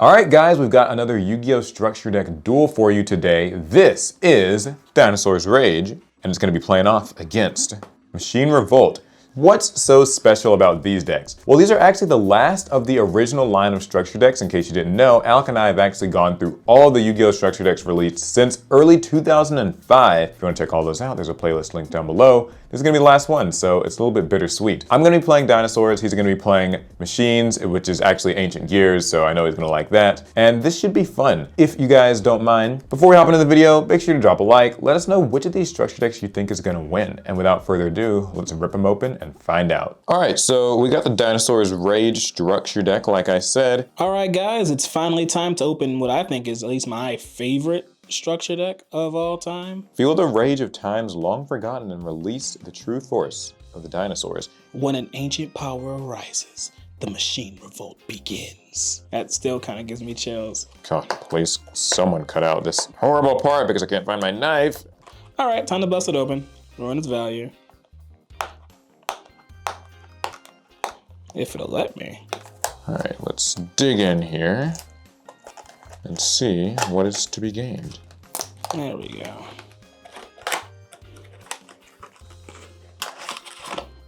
All right, guys, we've got another Yu-Gi-Oh Structure Deck duel for you today. This is Dinosaur's Rage, and it's going to be playing off against Machine Revolt. What's so special about these decks? Well, these are actually the last of the original line of structure decks. In case you didn't know, Alec and I have actually gone through all the Yu-Gi-Oh structure decks released since early 2005. If you want to check all those out, there's a playlist linked down below. This is going to be the last one, so it's a little bit bittersweet. I'm going to be playing Dinosaurs, he's going to be playing Machines, which is actually Ancient Gears, so I know he's going to like that. And this should be fun, if you guys don't mind. Before we hop into the video, make sure to drop a like. Let us know which of these structure decks you think is going to win. And without further ado, let's rip them open and find out. All right, so we got the Dinosaurs Rage structure deck, like I said. All right, guys, it's finally time to open what I think is at least my favorite structure deck of all time. Feel the rage of times long forgotten and release the true force of the dinosaurs. When an ancient power arises, the Machine Revolt begins. That still kind of gives me chills. God, please, someone cut out this horrible part because I can't find my knife. All right, time to bust it open. Ruin its value. If it'll let me. All right, let's dig in here and see what is to be gained. There we go.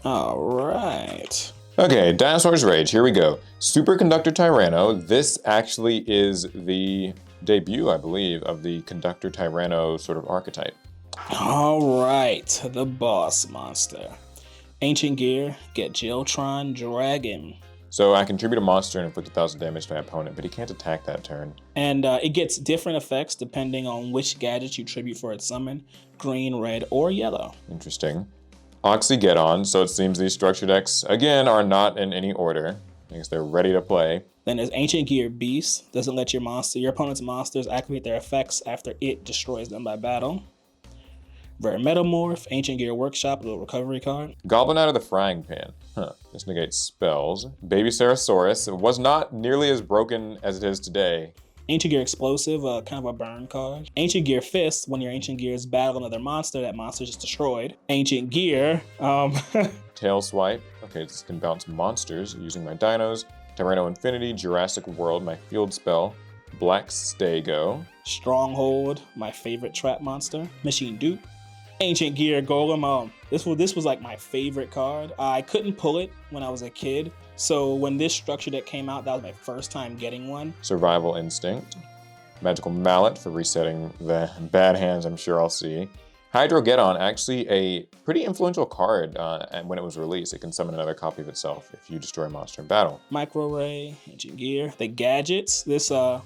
All right. Okay, Dinosaur's Rage, here we go. Superconductor Tyranno. This actually is the debut, I believe, of the Conductor Tyranno sort of archetype. All right, the boss monster. Ancient Gear, get Geotron Dragon. So I contribute a monster and inflict 1,000 damage to my opponent, but he can't attack that turn. And it gets different effects depending on which gadget you tribute for its summon, green, red, or yellow. Interesting. Oxygeddon, so it seems these structure decks, again, are not in any order. I guess they're ready to play. Then there's Ancient Gear Beast, doesn't let your opponent's monsters activate their effects after it destroys them by battle. Rare Metamorph, Ancient Gear Workshop, a little recovery card. Goblin out of the frying pan. This negates spells. Baby Ceresaurus was not nearly as broken as it is today. Ancient Gear Explosive, kind of a burn card. Ancient Gear Fist, when your Ancient Gears battle another monster, that monster is destroyed. Ancient Gear, Tail Swipe. Okay, this can bounce monsters using my dinos. Tyranno Infinity, Jurassic World, my field spell. Black Stego. Stronghold, my favorite trap monster. Machine Dupe. Ancient Gear Golem. This was like my favorite card. I couldn't pull it when I was a kid. So when this structure deck came out, that was my first time getting one. Survival Instinct. Magical Mallet for resetting the bad hands I'm sure I'll see. Hydrogeddon, actually a pretty influential card and when it was released. It can summon another copy of itself if you destroy a monster in battle. Micro Ray, Ancient Gear. The gadgets, the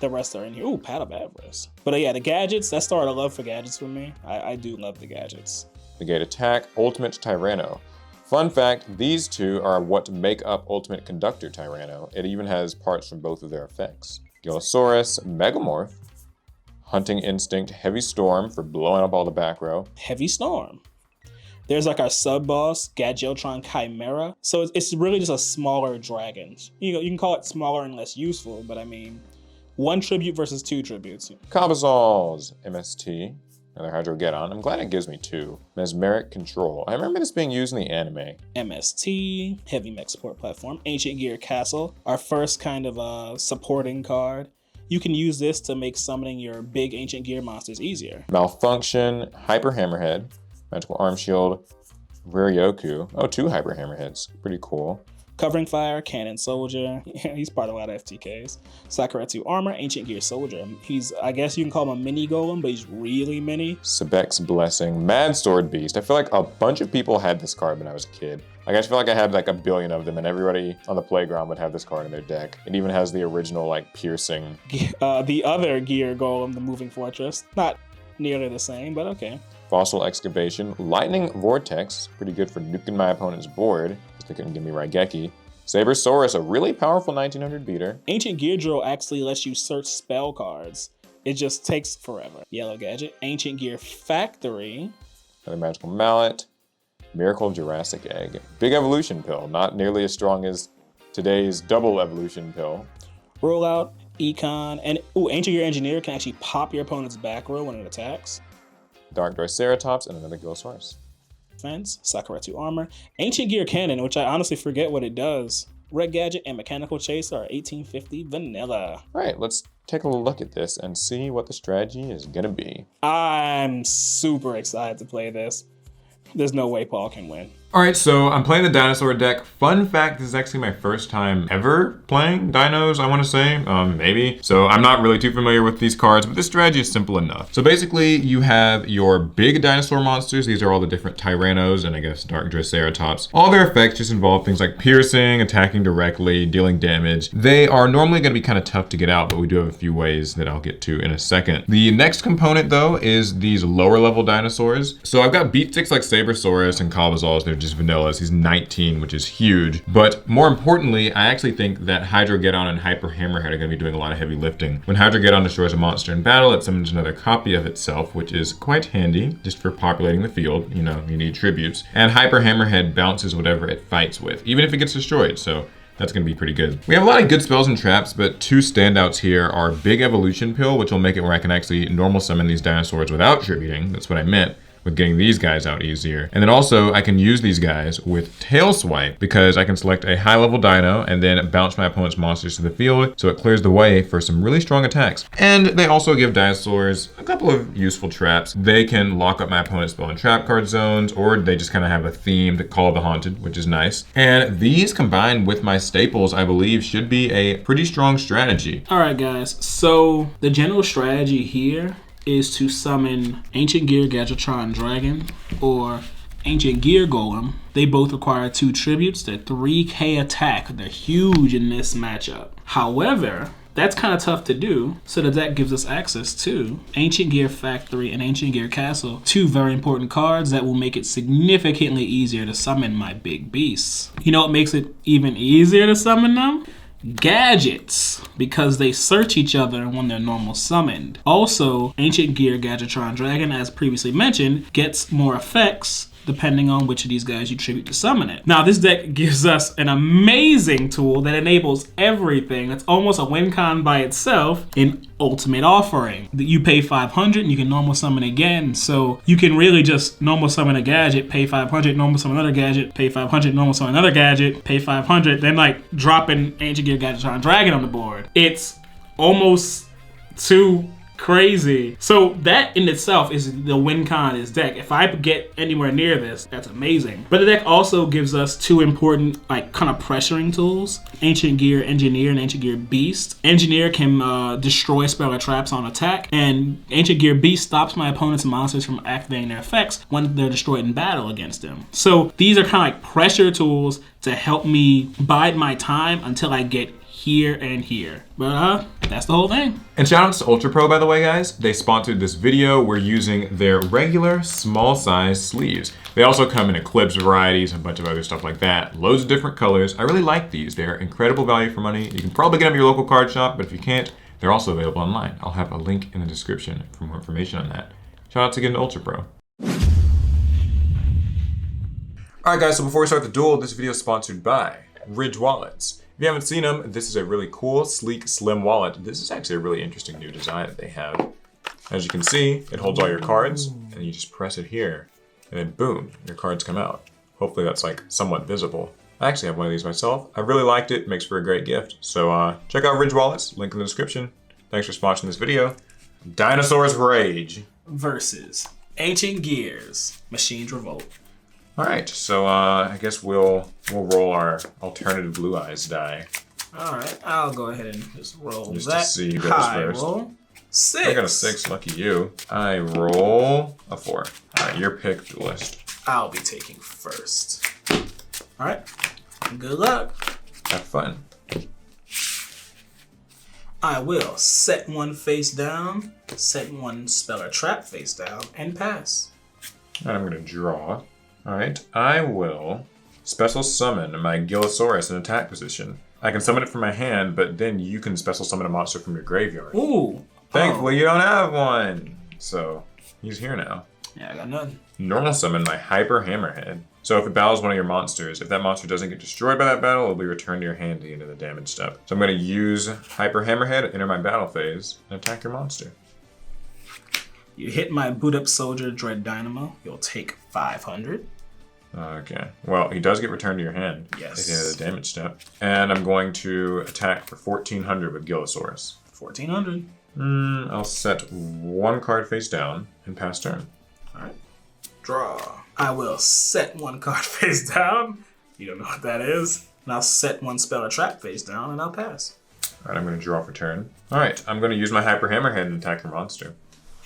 rest are in here. Ooh, Paddle Avarice. But yeah, the gadgets, that started a love for gadgets for me. I do love the gadgets. Negate Attack, Ultimate Tyranno. Fun fact, these two are what make up Ultimate Conductor Tyranno. It even has parts from both of their effects. Gillosaurus, Megamorph. Hunting Instinct, Heavy Storm for blowing up all the back row. Heavy Storm. There's like our sub-boss, Gadgeotron Chimera. So it's really just a smaller dragon. You can call it smaller and less useful, but I mean, 1 tribute versus 2 tributes. Cabazols, MST. Another Hydrogeddon. I'm glad it gives me 2. Mesmeric Control. I remember this being used in the anime. MST, Heavy Mech Support Platform. Ancient Gear Castle, our first kind of supporting card. You can use this to make summoning your big Ancient Gear monsters easier. Malfunction, Hyper Hammerhead, Magical Arm Shield, Ryoku. Oh, 2 Hyper Hammerheads. Pretty cool. Covering Fire, Cannon Soldier. He's part of a lot of FTKs. Sakuretsu Armor, Ancient Gear Soldier. I guess you can call him a mini golem, but he's really mini. Sebek's Blessing, Mad Sword Beast. I feel like a bunch of people had this card when I was a kid. Like, I feel like I had like a billion of them and everybody on the playground would have this card in their deck. It even has the original like piercing. The other Gear Golem, the Moving Fortress. Not nearly the same, but okay. Fossil Excavation, Lightning Vortex. Pretty good for nuking my opponent's board. They couldn't give me Raigeki. Sabersaurus, a really powerful 1900 beater. Ancient Gear Drill actually lets you search spell cards. It just takes forever. Yellow Gadget. Ancient Gear Factory. Another Magical Mallet. Miracle Jurassic Egg. Big Evolution Pill, not nearly as strong as today's Double Evolution Pill. Rollout, Econ, and Ancient Gear Engineer can actually pop your opponent's back row when it attacks. Dark Triceratops, and another Gillosaurus. Defense, Sakuretsu Armor, Ancient Gear Cannon, which I honestly forget what it does. Red Gadget and Mechanical Chaser are 1850 vanilla. All right, let's take a look at this and see what the strategy is gonna be. I'm super excited to play this. There's no way Paul can win. All right, so I'm playing the Dinosaur deck. Fun fact, this is actually my first time ever playing dinos, I wanna say, maybe. So I'm not really too familiar with these cards, but this strategy is simple enough. So basically, you have your big dinosaur monsters. These are all the different Tyrannos and I guess Dark Triceratops. All their effects just involve things like piercing, attacking directly, dealing damage. They are normally gonna be kind of tough to get out, but we do have a few ways that I'll get to in a second. The next component though is these lower level dinosaurs. So I've got beat sticks like Sabersaurus and Calvazals. They're just vanillas. He's 19, which is huge. But more importantly, I actually think that Hydrogeddon and Hyper Hammerhead are going to be doing a lot of heavy lifting. When Hydrogeddon destroys a monster in battle, it summons another copy of itself, which is quite handy just for populating the field. You know, you need tributes. And Hyper Hammerhead bounces whatever it fights with, even if it gets destroyed. So that's going to be pretty good. We have a lot of good spells and traps, but two standouts here are Big Evolution Pill, which will make it where I can actually normal summon these dinosaurs without tributing. That's what I meant with getting these guys out easier. And then also I can use these guys with Tail Swipe because I can select a high level dino and then bounce my opponent's monsters to the field, so it clears the way for some really strong attacks. And they also give dinosaurs a couple of useful traps. They can lock up my opponent's spell and trap card zones, or they just kind of have a themed Call of the Haunted, which is nice. And these combined with my staples, I believe should be a pretty strong strategy. All right, guys. So the general strategy here is to summon Ancient Gear Gadgetron Dragon or Ancient Gear Golem. They both require 2 tributes. They're 3k attack. They're huge in this matchup. However, that's kind of tough to do, so the deck gives us access to Ancient Gear Factory and Ancient Gear Castle, 2 very important cards that will make it significantly easier to summon my big beasts. You know what makes it even easier to summon them? Gadgets, because they search each other when they're normal summoned. Also, Ancient Gear Gadgetron Dragon, as previously mentioned, gets more effects depending on which of these guys you tribute to summon it. Now, this deck gives us an amazing tool that enables everything. That's almost a win con by itself in Ultimate Offering. You pay 500 and you can normal summon again. So you can really just normal summon a gadget, pay 500, normal summon another gadget, pay 500, normal summon another gadget, pay 500, then like dropping Ancient Gear Gadgetron Dragon on the board. It's almost too crazy. So that in itself is the win con of this deck. If I get anywhere near this, that's amazing. But the deck also gives us 2 important like kind of pressuring tools. Ancient Gear Engineer and Ancient Gear Beast. Engineer can destroy spell or traps on attack, and Ancient Gear Beast stops my opponent's monsters from activating their effects when they're destroyed in battle against them. So these are kind of like pressure tools to help me bide my time until I get here and here. But that's the whole thing. And shout outs to Ultra Pro, by the way, guys. They sponsored this video. We're using their regular small size sleeves. They also come in Eclipse varieties and a bunch of other stuff like that. Loads of different colors. I really like these. They're incredible value for money. You can probably get them at your local card shop, but if you can't, they're also available online. I'll have a link in the description for more information on that. Shout out again to Ultra Pro. All right, guys, so before we start the duel, this video is sponsored by Ridge Wallets. If you haven't seen them, this is a really cool, sleek, slim wallet. This is actually a really interesting new design that they have. As you can see, it holds all your cards, and you just press it here, and then boom, your cards come out. Hopefully that's like somewhat visible. I actually have one of these myself. I really liked it, makes for a great gift. So check out Ridge Wallets, link in the description. Thanks for sponsoring this video. Dinosaur's Rage versus Ancient Gears Machines Revolt. All right, so I guess we'll roll our alternative blue eyes die. All right, I'll go ahead and just roll just that. To see who goes high first. Roll 6. I got a 6, lucky you. I roll a 4. All right, your pick, duelist. I'll be taking first. All right, good luck. Have fun. I will set one face down, set one spell or trap face down, and pass. All right, I'm gonna draw. All right, I will special summon my Gillosaurus in attack position. I can summon it from my hand, but then you can special summon a monster from your graveyard. Ooh. Thankfully, you don't have one. So, he's here now. Yeah, I got none. Normal summon my Hyper Hammerhead. So if it battles one of your monsters, if that monster doesn't get destroyed by that battle, it'll be returned to your hand to the end of the damage step. So I'm gonna use Hyper Hammerhead, enter my battle phase, and attack your monster. You hit my boot up soldier Dread Dynamo, you'll take 500. Okay. Well, he does get returned to your hand. Yes. At the end of the damage step. And I'm going to attack for 1400 with Gillosaurus. 1400. I'll set one card face down and pass turn. Alright. Draw. I will set one card face down. You don't know what that is. And I'll set one spell or trap face down and I'll pass. Alright, I'm going to draw for turn. Alright, I'm going to use my Hyper Hammerhead and attack your monster.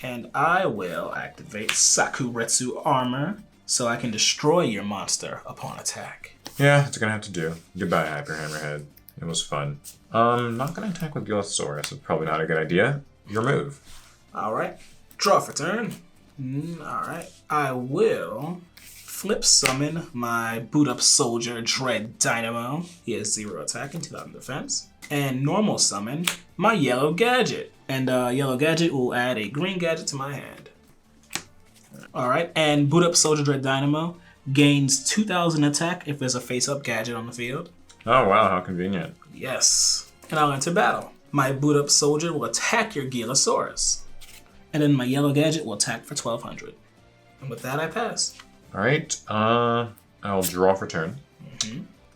And I will activate Sakuretsu Armor so I can destroy your monster upon attack. Yeah, it's going to have to do. Goodbye, Hyper Hammerhead. It was fun. Not going to attack with Gillosaurus. It's probably not a good idea. Your move. Alright. Draw for turn. Alright. I will flip summon my boot up soldier Dread Dynamo. He has 0 attack and 2000 defense. And normal summon my yellow gadget. And yellow gadget will add a green gadget to my hand. Alright, and boot up soldier Dread Dynamo gains 2000 attack if there's a face up gadget on the field. Oh wow, how convenient. Yes. And I'll enter battle. My boot up soldier will attack your Gillosaurus. And then my yellow gadget will attack for 1200. And with that I pass. Alright, I'll draw for turn.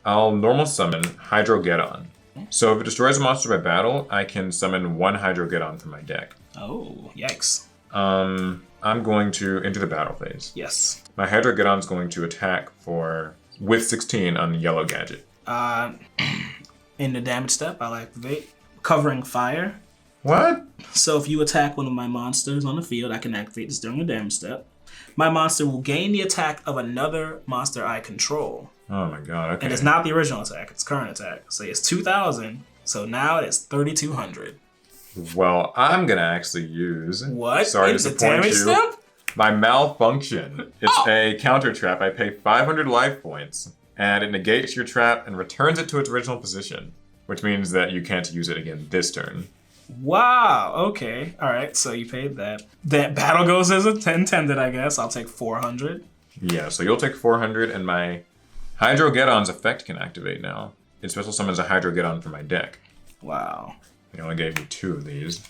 I'll normal summon Hydrogeddon. So if it destroys a monster by battle, I can summon one Hydrogeddon from my deck. Oh, yikes. I'm going to enter the battle phase. Yes. My Hydrogeddon's going to attack with 16 on the yellow gadget. In the damage step, I'll activate Covering Fire. What? So if you attack one of my monsters on the field, I can activate this during the damage step. My monster will gain the attack of another monster I control. Oh my god, okay. And it's not the original attack, it's current attack. So it's 2000, so now it's 3200. Well, I'm gonna actually use... What? Sorry to It's a disappoint damage you. step? My Malfunction. It's a counter trap. I pay 500 life points, and it negates your trap and returns it to its original position, which means that you can't use it again this turn. Wow, okay. Alright, so you paid that. That battle goes as a 10-10, I guess. I'll take 400. Yeah, so you'll take 400, and my Hydrogeddon's effect can activate now. It special summons a Hydrogeddon from my deck. Wow. They only gave me 2 of these.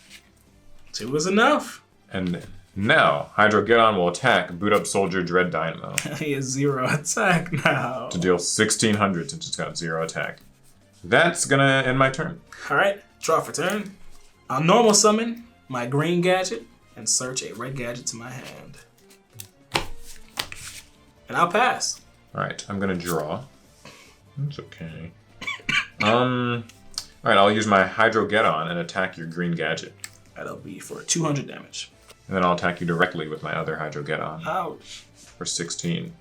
2 is enough. And now, Hydrogeddon will attack Boot Up Soldier Dread Dynamo He has 0 attack now. to deal 1600 since it's got 0 attack. That's gonna end my turn. Alright, draw for turn. I'll normal summon my green gadget and search a red gadget to my hand. And I'll pass. Alright, I'm gonna draw. That's okay. Alright, I'll use my Hydrogeddon and attack your green gadget. That'll be for 200 damage. And then I'll attack you directly with my other Hydrogeddon Ouch. for 16.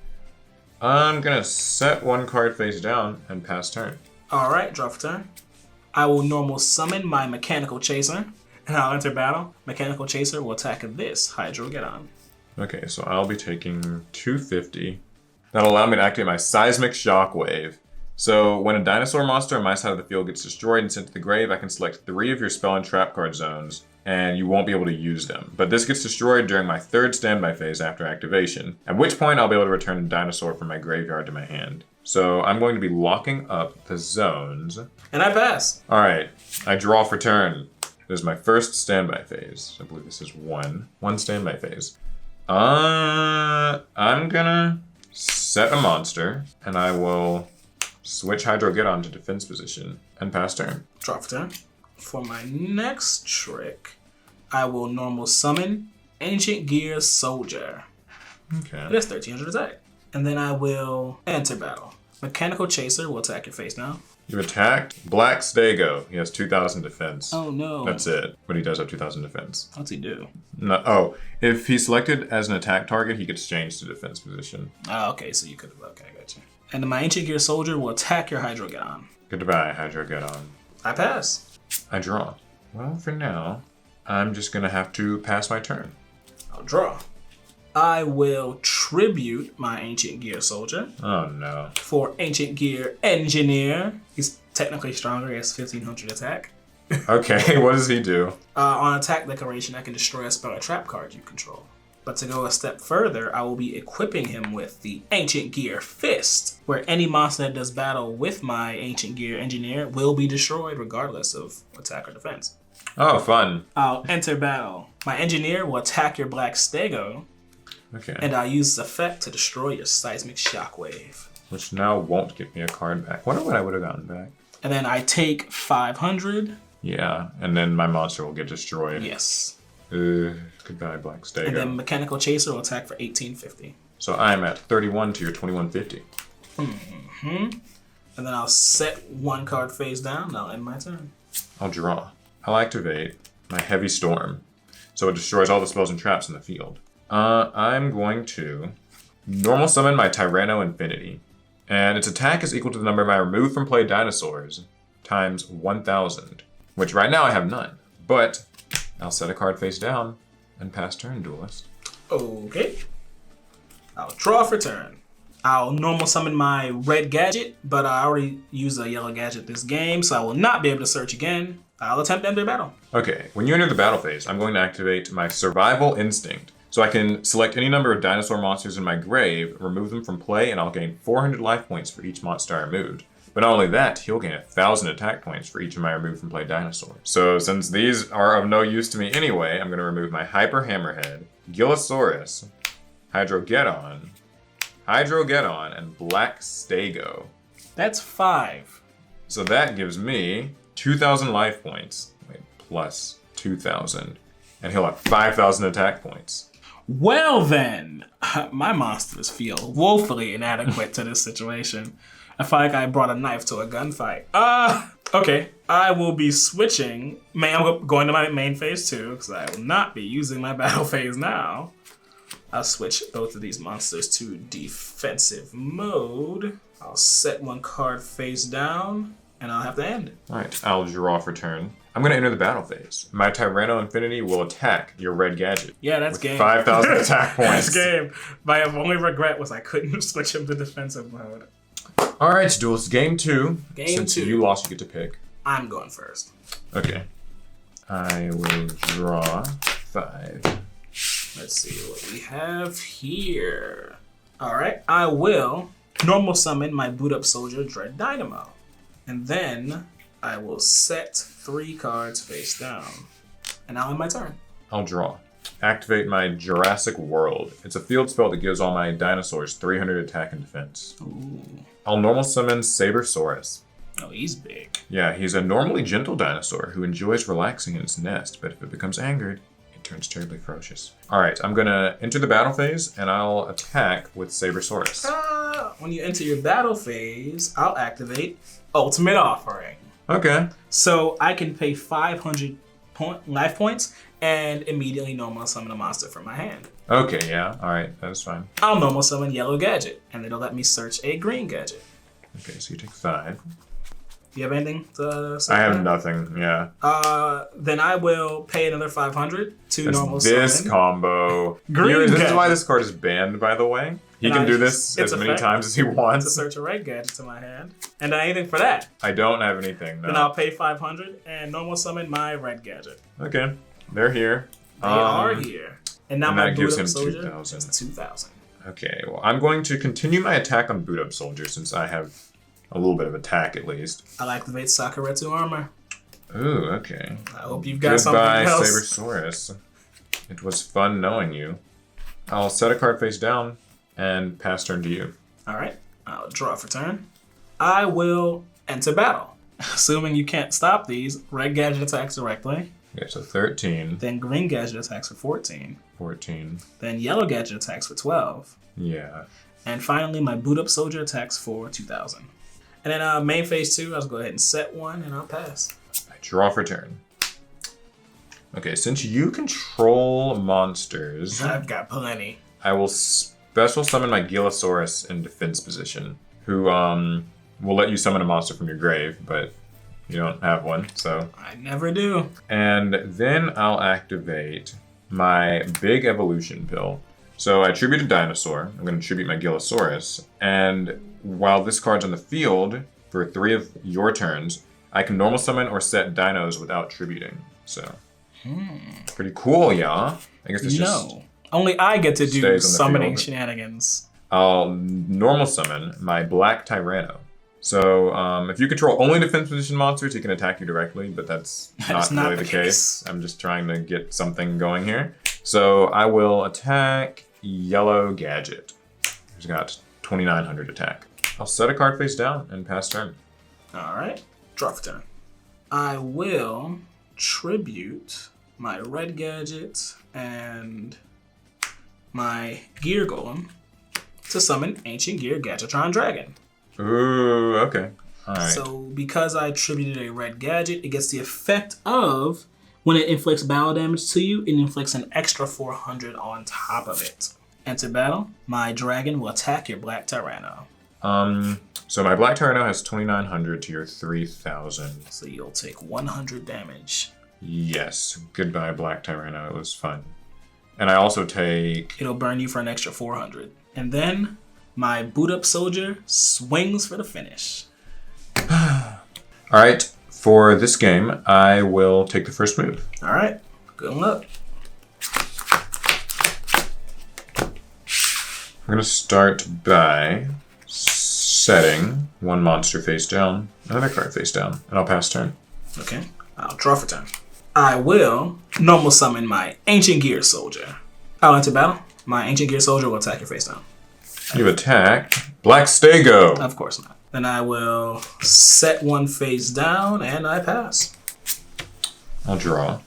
I'm gonna set one card face down and pass turn. Alright, draw for turn. I will normal summon my Mechanical Chaser, and I'll enter battle. Mechanical Chaser will attack this Hydrogeddon. Okay, so I'll be taking 250. That'll allow me to activate my Seismic Shockwave. So when a dinosaur monster on my side of the field gets destroyed and sent to the grave, I can select 3 of your spell and trap card zones, and you won't be able to use them. But this gets destroyed during my 3rd standby phase after activation, at which point I'll be able to return a dinosaur from my graveyard to my hand. So I'm going to be locking up the zones. And I pass. Alright, I draw for turn. This is my 1st standby phase. I believe this is one standby phase. I'm gonna set a monster, and I will switch Hydrogeddon to defense position and pass turn. Draw for turn. For my next trick, I will normal summon Ancient Gear Soldier. Okay. It has 1300 attack. And then I will enter battle. Mechanical Chaser will attack your face now. You attacked Black Stego. He has 2000 defense. Oh no. That's it. But he does have 2000 defense. What's he do? No, oh, if he's selected as an attack target, he gets changed to defense position. Oh, okay, so you could have. Okay, I got you. And then my Ancient Gear Soldier will attack your Hydrogeddon. Goodbye, Hydrogeddon. I pass. I draw. Well, for now, I'm just gonna have to pass my turn. I'll draw. I will tribute my Ancient Gear Soldier Oh no. for Ancient Gear Engineer. He's technically stronger. He has 1500 attack. Okay, what does he do? On attack declaration, I can destroy a spell or trap card you control. But to go a step further, I will be equipping him with the Ancient Gear Fist, where any monster that does battle with my Ancient Gear Engineer will be destroyed regardless of attack or defense. Oh, fun. I'll enter battle. My Engineer will attack your Black Stego. Okay. And I'll use this effect to destroy your Seismic Shockwave. Which now won't give me a card back. Wonder what I would have gotten back. And then I take 500. Yeah, and then my monster will get destroyed. Yes. Goodbye, Black Stego. And then Mechanical Chaser will attack for 1850. So I'm at 31 to your 2150. And then I'll set one card face down, and I'll end my turn. I'll draw. I'll activate my Heavy Storm. So it destroys all the spells and traps in the field. I'm going to normal summon my Tyranno Infinity. And its attack is equal to the number of my removed from play dinosaurs times 1,000. Which right now I have none. But I'll set a card face down and pass turn, Duelist. Okay. I'll draw for turn. I'll normal summon my red gadget, but I already used a yellow gadget this game, so I will not be able to search again. I'll attempt to enter battle. Okay, when you enter the battle phase, I'm going to activate my Survival Instinct. So I can select any number of dinosaur monsters in my grave, remove them from play, and I'll gain 400 life points for each monster I removed. But not only that, he'll gain 1,000 attack points for each of my removed from play dinosaurs. So since these are of no use to me anyway, I'm going to remove my Hyper Hammerhead, Gillosaurus, Hydrogeddon, and Black Stego. That's 5. So that gives me 2,000 life points, plus 2,000. And he'll have 5,000 attack points. Well then, my monsters feel woefully inadequate to this situation. I feel like I brought a knife to a gunfight. Okay. I will be switching. I'm going to my main phase 2, because I will not be using my battle phase now. I'll switch both of these monsters to defensive mode. I'll set one card face down, and I'll have to end. Alright, I'll draw for turn. I'm going to enter the battle phase. My Tyranno Infinity will attack your red gadget. Yeah, that's with game. 5,000 attack points. That's game. My only regret was I couldn't switch him to defensive mode. Alright, Duelist, game 2. Game Since 2. you lost, you get to pick. I'm going first. Okay. I will draw 5. Let's see what we have here. Alright, I will normal summon my boot up soldier Dread Dynamo. And then I will set 3 cards face down. And now end my turn. I'll draw. Activate my Jurassic World. It's a field spell that gives all my dinosaurs 300 attack and defense. Ooh. I'll normal summon Sabersaurus. Oh, he's big. Yeah, he's a normally gentle dinosaur who enjoys relaxing in its nest, but if it becomes angered, it turns terribly ferocious. Alright, I'm gonna enter the battle phase, and I'll attack with Sabersaurus. When you enter your battle phase, I'll activate Ultimate Offering. Okay. So I can pay 500 life points and immediately normal summon a monster from my hand. Okay, yeah. Alright, that's fine. I'll normal summon Yellow Gadget, and it'll let me search a Green Gadget. Okay, so you take 5. Do you have anything to say? I have nothing, yeah. Then I will pay another 500 to normal summon. This combo. Green This is gadget. why this card is banned, by the way. He And can I do just- this it's as many effect times as he to wants. search a red gadget to my hand. And anything for that. I don't have anything, no. Then I'll pay 500 and normal summon my red gadget. Okay, they're here. They are here. And now and my that boot gives up him soldier 2,000. is 2,000. Okay, well, I'm going to continue my attack on Boot Up Soldier since I have a little bit of attack at least. I'll activate Sakuretsu Armor. Ooh, okay. I hope you've got something Goodbye, else. Sabersaurus. It was fun knowing you. I'll set a card face down and pass turn to you. Alright, I'll draw for turn. I will enter battle. Assuming you can't stop these, red gadget attacks directly. Okay, so 13, Then green gadget attacks for 14. 14. Then yellow gadget attacks for 12. Yeah. And finally, my boot up soldier attacks for 2,000. And then main phase 2, I'll go ahead and set one and I'll pass. I draw for turn. Okay, since you control monsters, I've got plenty. I will special summon my Gillosaurus in defense position, who will let you summon a monster from your grave, but you don't have one, so. I never do. And then I'll activate my big evolution pill. So I tribute a dinosaur. I'm going to tribute my Gillosaurus. And while this card's on the field for 3 of your turns, I can normal summon or set dinos without tributing. So, pretty cool, yeah. I guess it's just. No. Only I get to do stays on the summoning field. shenanigans. I'll normal summon my Black Tyranno. So if you control only defense position monsters, he can attack you directly, but that's That's not really the case. I'm just trying to get something going here. So I will attack yellow gadget. He's got 2,900 attack. I'll set a card face down and pass turn. All right, draw for turn. I will tribute my red gadget and my gear golem to summon Ancient Gear Gadgetron Dragon. Ooh, okay. All right. So because I tributed a red gadget, it gets the effect of when it inflicts battle damage to you, it inflicts an extra 400 on top of it. Enter battle. My dragon will attack your Black Tyranno. So my Black Tyranno has 2,900 to your 3,000. So you'll take 100 damage. Yes. Goodbye, Black Tyranno. It was fun. And I also take... It'll burn you for an extra 400. And then my boot up soldier swings for the finish. All right. For this game, I will take the first move. All right. Good luck. I'm going to start by setting one monster face down, another card face down, and I'll pass turn. Okay. I'll draw for turn. I will normal summon my Ancient Gear Soldier. I'll enter battle. My Ancient Gear Soldier will attack your face down. You attack Black Stego. Of course not. Then I will set one face down, and I pass. I'll draw.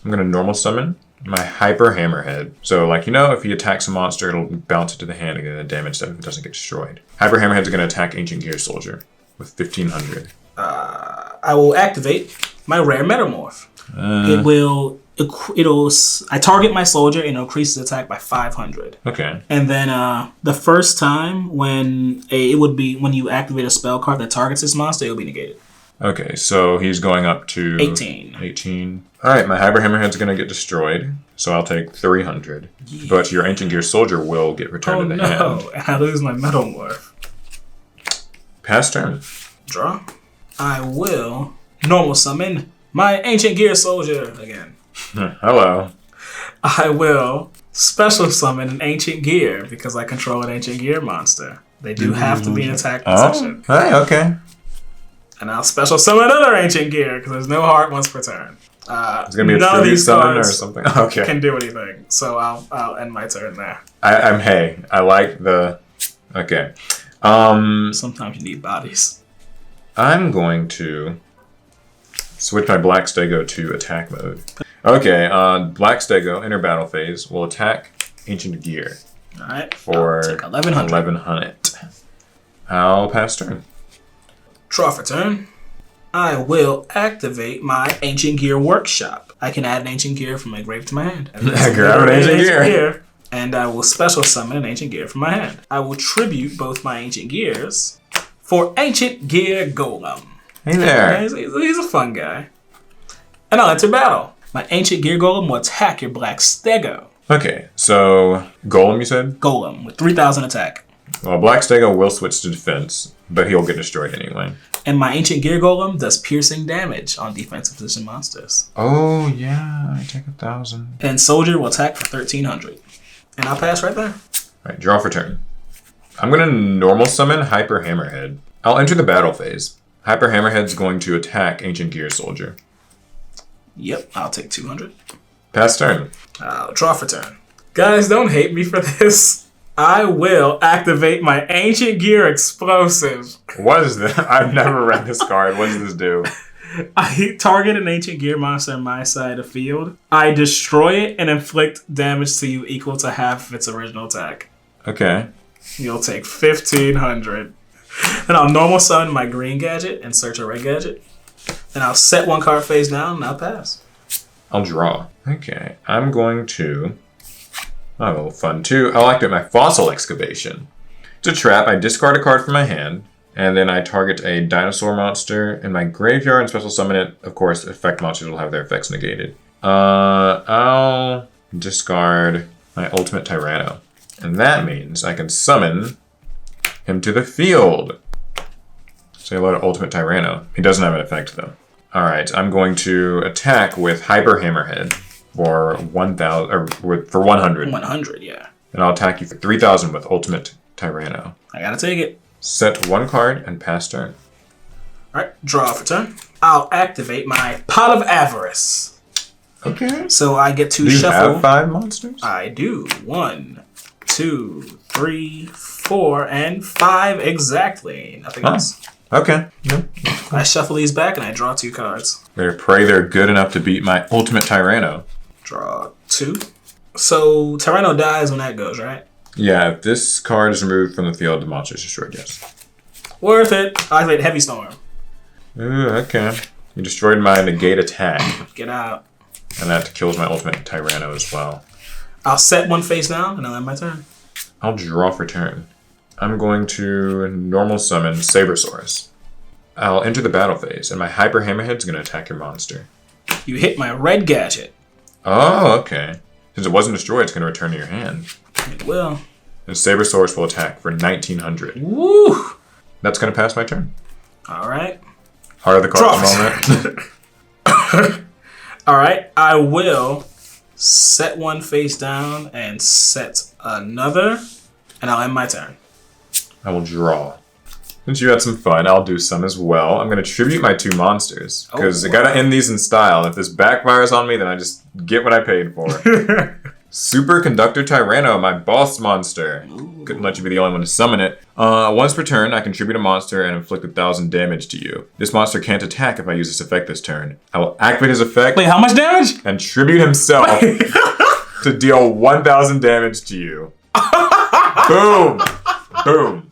I'm going to normal summon my Hyper Hammerhead. So, like, you know, if he attacks a monster, it'll bounce it to the hand and get a damage that it doesn't get destroyed. Hyper Hammerhead's going to attack Ancient Gear Soldier with 1,500. I will activate my Rare Metamorph. I target my soldier and it'll increase its attack by 500. Okay. And then the first time when you activate a spell card that targets this monster, it'll be negated. Okay, so he's going up to 18. All right, my Hyper Hammerhead's going to get destroyed, so I'll take 300. Yeah. But your Ancient Gear Soldier will get returned to the hand. Oh no! I lose my Metamorph. Pass turn. Draw. I will normal summon my Ancient Gear Soldier again. Hello. I will special summon an Ancient Gear because I control an Ancient Gear monster. They do have to be in attack position. Oh, hey, okay. And I'll special summon another Ancient Gear because there's no heart once per turn. It's gonna be a tribute summon or something. Okay. Can do anything, so I'll end my turn there. I like the. Okay. Sometimes you need bodies. I'm going to switch my Black Stego to attack mode. Okay, Black Stego, enter battle phase, will attack Ancient Gear. Alright. For 1,100. 1,100. I'll pass turn. Draw for turn. I will activate my Ancient Gear Workshop. I can add an Ancient Gear from my grave to my hand. Grab an Ancient Gear. And I will special summon an Ancient Gear from my hand. I will tribute both my Ancient Gears for Ancient Gear Golem. Hey there. He's a fun guy. And I'll enter battle. My Ancient Gear Golem will attack your Black Stego. Okay, so Golem, you said? Golem with 3,000 attack. Well, Black Stego will switch to defense, but he'll get destroyed anyway. And my Ancient Gear Golem does piercing damage on defensive position monsters. Oh, yeah, I take 1,000. And Soldier will attack for 1,300. And I'll pass right there. Alright, draw for turn. I'm going to normal summon Hyper Hammerhead. I'll enter the battle phase. Hyper Hammerhead's going to attack Ancient Gear Soldier. Yep, I'll take 200. Pass turn. I'll draw for turn. Guys, don't hate me for this. I will activate my Ancient Gear Explosive. What is that? I've never read this card. What does this do? I target an Ancient Gear monster on my side of the field. I destroy it and inflict damage to you equal to half of its original attack. Okay. You'll take 1,500. Then I'll normal summon my green gadget and search a red gadget. Then I'll set one card face down and I'll pass. I'll draw. Okay. I'm going to... Oh, a little fun too. I'll activate my Fossil Excavation. It's a trap. I discard a card from my hand, and then I target a dinosaur monster in my graveyard and special summon it. Of course, effect monsters will have their effects negated. I'll discard my Ultimate Tyranno. And that means I can summon him to the field. Say hello to Ultimate Tyranno. He doesn't have an effect though. Alright, I'm going to attack with Hyper Hammerhead. For 1,000 or for 100. 100, yeah. And I'll attack you for 3,000 with Ultimate Tyranno. I gotta take it. Set one card and pass turn. Alright, draw for turn. I'll activate my Pot of Avarice. Okay. So I get to shuffle. Do you shuffle. have 5 monsters? I do. 1, 2, 3, 4, and 5 exactly. Nothing else. Okay. Yep. I shuffle these back and I draw 2 cards. Better pray they're good enough to beat my ultimate Tyranno. Draw 2. So Tyranno dies when that goes, right? Yeah, if this card is removed from the field, the monster is destroyed, yes. Worth it. I played Heavy Storm. Ooh, okay. You destroyed my negate attack. Get out. And that kills my ultimate Tyranno as well. I'll set 1 face down and I'll end my turn. I'll draw for turn. I'm going to normal summon Sabersaurus. I'll enter the battle phase, and my Hyper Hammerhead's going to attack your monster. You hit my red gadget. Oh, okay. Since it wasn't destroyed, it's going to return to your hand. It will. And Sabersaurus will attack for 1900. Woo! That's going to pass my turn. All right. Heart of the card at the moment. All right. I will set 1 face down and set another, and I'll end my turn. I will draw. Since you had some fun, I'll do some as well. I'm going to tribute my 2 monsters, because I got to end these in style. If this backfires on me, then I just get what I paid for. Superconductor Tyranno, my boss monster. Ooh. Couldn't let you be the only one to summon it. Once per turn, I contribute a monster and inflict 1,000 damage to you. This monster can't attack if I use this effect this turn. I will activate his effect. Wait, how much damage? And tribute himself to deal 1,000 damage to you. Boom! Boom.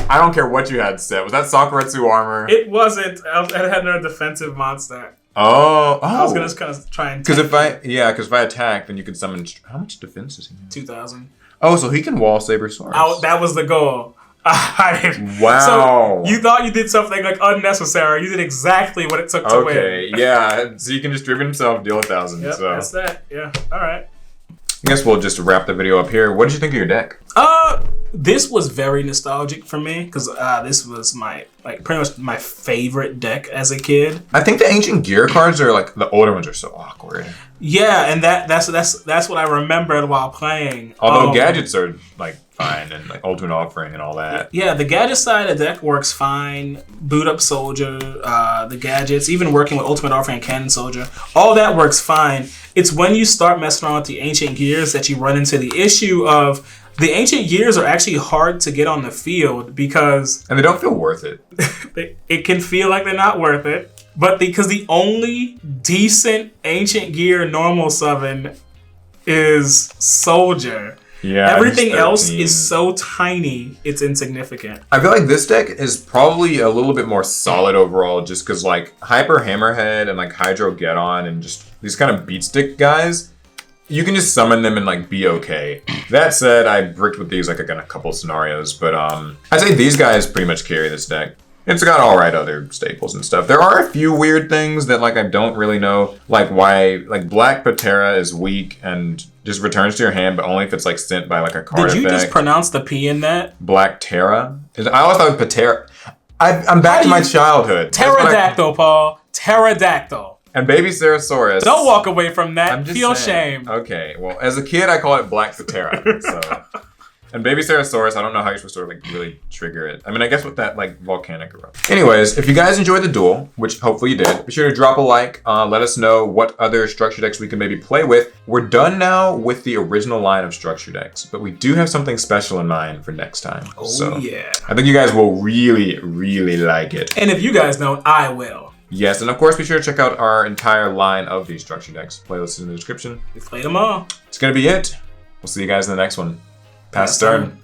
I don't care what you had set. Was that Sakuretsu armor? It wasn't. I had another defensive monster. Oh. I was gonna kind of try and. Because if I attack, then you can summon. How much defense does he have? 2,000. Oh, so he can wall Sabersaurus. That was the goal. Wow. So you thought you did something like unnecessary. You did exactly what it took to win. Okay, yeah. So you can distribute himself, deal 1,000. Yep, so that's that. Yeah. All right. I guess we'll just wrap the video up here. What did you think of your deck? This was very nostalgic for me because this was pretty much my favorite deck as a kid. I think the ancient gear cards are the older ones are so awkward. Yeah, and that's what I remembered while playing. Although gadgets are fine and ultimate offering and all that. Yeah, the gadget side of the deck works fine. Boot up soldier, the gadgets, even working with ultimate offering and cannon soldier, all that works fine. It's when you start messing around with the ancient gears that you run into the issue of the ancient gears are actually hard to get on the field because... And they don't feel worth it. It can feel like they're not worth it. But because the only decent ancient gear normal summon is soldier. Yeah. Everything else is so tiny, it's insignificant. I feel like this deck is probably a little bit more solid overall just because Hyper Hammerhead and Hydro Geddon and just these kind of beat stick guys, you can just summon them and be okay. That said, I bricked with these in a couple scenarios, but I'd say these guys pretty much carry this deck. It's got alright other staples and stuff. There are a few weird things that I don't really know, why Black Patera is weak and just returns to your hand, but only if it's sent by a card effect. Did you just pronounce the P in that? Black Terra? I always thought Patera. I'm back to my childhood. Pterodactyl, Paul. Pterodactyl. And Baby Cerosaurus. Don't walk away from that. I'm just Feel saying. shame. Okay, well, as a kid, I call it Black Patera. So. And Baby Cerosaurus, I don't know how you're supposed to really trigger it. I mean, I guess with that volcanic eruption. Anyways, if you guys enjoyed the duel, which hopefully you did, be sure to drop a like. Let us know what other structure decks we can maybe play with. We're done now with the original line of structure decks, but we do have something special in mind for next time. Oh, yeah. I think you guys will really, really like it. And if you guys don't, I will. Yes, and of course, be sure to check out our entire line of these structure decks. Playlist is in the description. We played them all. It's going to be it. We'll see you guys in the next one. Pass turn.